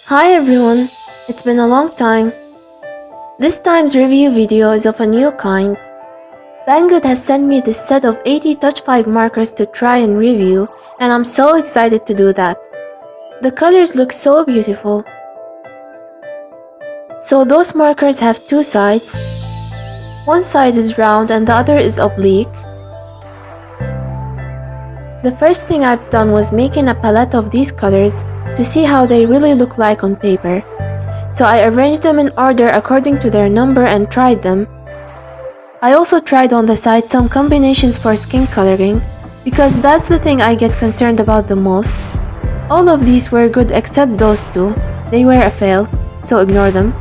Hi everyone, it's been a long time. This time's review video is of a new kind. Banggood has sent me this set of 80 Touch 5 markers to try and review, and I'm so excited to do that. The colors look so beautiful. So those markers have two sides. One side is round and the other is oblique. The first thing I've done was making a palette of these colors to see how they really look like on paper. So I arranged them in order according to their number and tried them. I also tried on the side some combinations for skin coloring, because that's the thing I get concerned about the most. All of these were good except those two. They were a fail, so ignore them.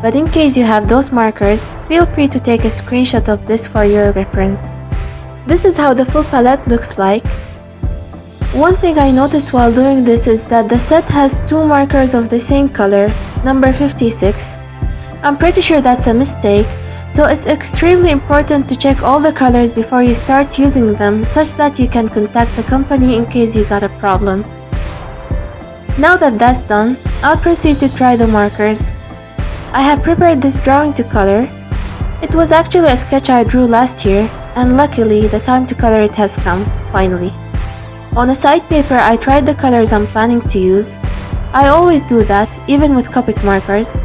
But in case you have those markers, feel free to take a screenshot of this for your reference. This is how the full palette looks like. One thing I noticed while doing this is that the set has two markers of the same color, number 56. I'm pretty sure that's a mistake, so it's extremely important to check all the colors before you start using them such that you can contact the company in case you got a problem. Now that that's done, I'll proceed to try the markers. I have prepared this drawing to color. It was actually a sketch I drew last year, and luckily the time to color it has come, finally. On a side paper, I tried the colors I'm planning to use. I always do that, even with Copic markers,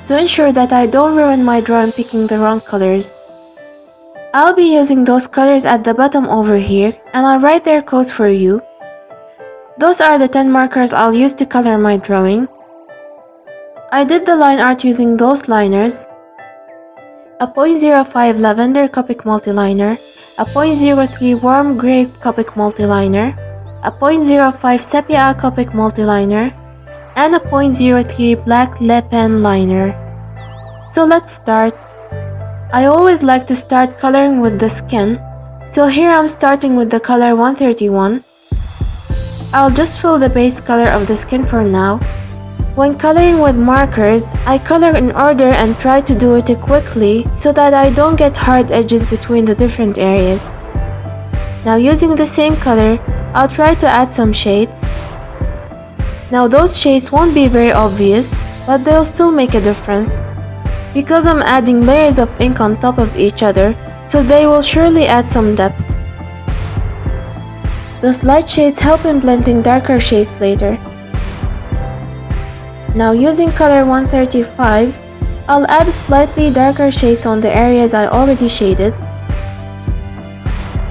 to ensure that I don't ruin my drawing picking the wrong colors. I'll be using those colors at the bottom over here, and I'll write their codes for you. Those are the 10 markers I'll use to color my drawing. I did the line art using those liners: a 0.05 lavender Copic multiliner, a 0.03 warm gray Copic multiliner, a 0.05 sepia Copic multiliner, and a 0.03 black LePen liner. So let's start. I always like to start coloring with the skin, so here I'm starting with the color 131. I'll just fill the base color of the skin for now. When coloring with markers, I color in order and try to do it quickly so that I don't get hard edges between the different areas. Now using the same color, I'll try to add some shades. Now those shades won't be very obvious, but they'll still make a difference, because I'm adding layers of ink on top of each other, so they will surely add some depth. Those light shades help in blending darker shades later. Now using color 135, I'll add slightly darker shades on the areas I already shaded.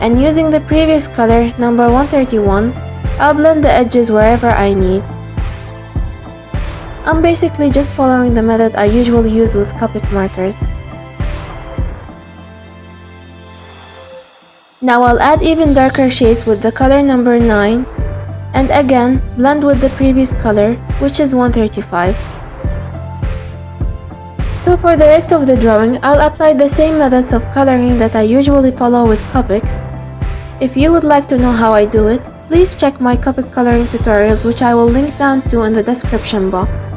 And using the previous color, number 131, I'll blend the edges wherever I need. I'm basically just following the method I usually use with Copic markers. Now I'll add even darker shades with the color number 9, and again blend with the previous color, which is 135. So for the rest of the drawing, I'll apply the same methods of coloring that I usually follow with Copics. If you would like to know how I do it, please check my Copic coloring tutorials, which I will link down to in the description box.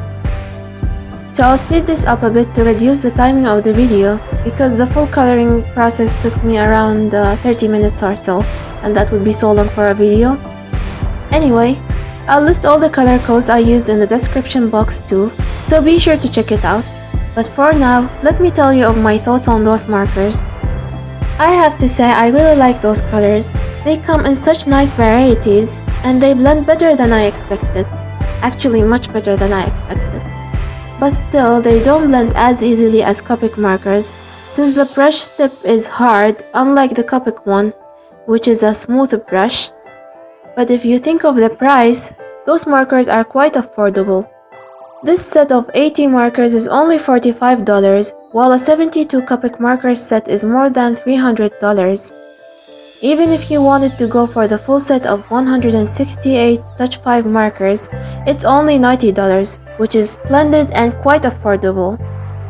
So I'll speed this up a bit to reduce the timing of the video, because the full coloring process took me around 30 minutes or so, and that would be so long for a video. Anyway, I'll list all the color codes I used in the description box too, so be sure to check it out. But for now, let me tell you of my thoughts on those markers. I have to say I really like those colors. They come in such nice varieties, and they blend better than I expected. Actually, much better than I expected. But still, they don't blend as easily as Copic markers, since the brush tip is hard, unlike the Copic one, which is a smooth brush. But if you think of the price, those markers are quite affordable. This set of 80 markers is only $45, while a 72 Copic markers set is more than $300. Even if you wanted to go for the full set of 168 Touch 5 markers, it's only $90, which is splendid and quite affordable.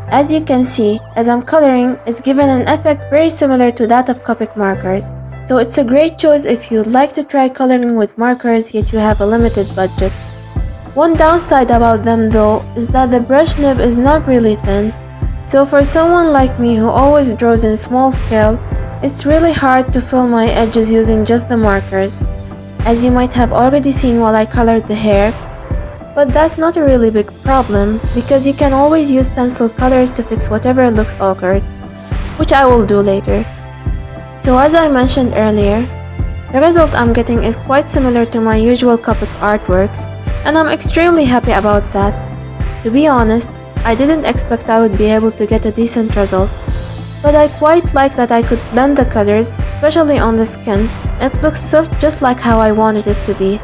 As you can see, as I'm coloring, it's given an effect very similar to that of Copic markers. So it's a great choice if you'd like to try coloring with markers yet you have a limited budget. One downside about them though is that the brush nib is not really thin, so for someone like me who always draws in small scale, it's really hard to fill my edges using just the markers. As you might have already seen while I colored the hair, But that's not a really big problem, because you can always use pencil colors to fix whatever looks awkward, which I will do later. So as I mentioned earlier, the result I'm getting is quite similar to my usual Copic artworks, and I'm extremely happy about that. To be honest, I didn't expect I would be able to get a decent result, but I quite like that I could blend the colors, especially on the skin. It looks soft just like how I wanted it to be.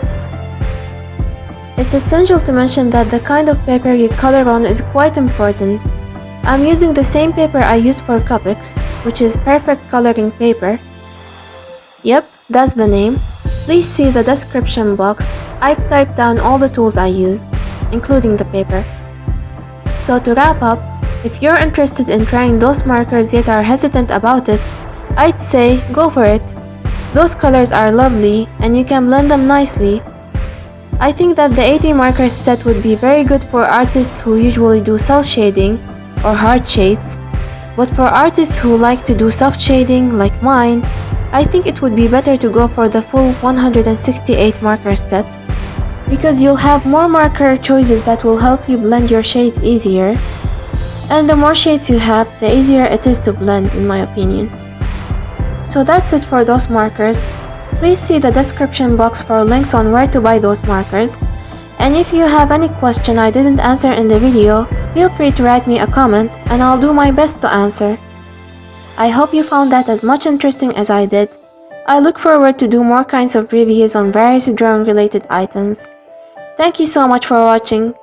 It's essential to mention that the kind of paper you color on is quite important. I'm using the same paper I use for Copics, which is Perfect Coloring Paper. Yep, that's the name. Please see the description box. I've typed down all the tools I used, including the paper. So to wrap up, if you're interested in trying those markers yet are hesitant about it, I'd say go for it. Those colors are lovely and you can blend them nicely. I think that the 80 markers set would be very good for artists who usually do cel shading or hard shades, but for artists who like to do soft shading like mine, I think it would be better to go for the full 168 marker set, because you'll have more marker choices that will help you blend your shades easier, and the more shades you have, the easier it is to blend, in my opinion. So that's it for those markers. Please see the description box for links on where to buy those markers, and if you have any question I didn't answer in the video, feel free to write me a comment and I'll do my best to answer. I hope you found that as much interesting as I did. I look forward to do more kinds of reviews on various drawing related items. Thank you so much for watching.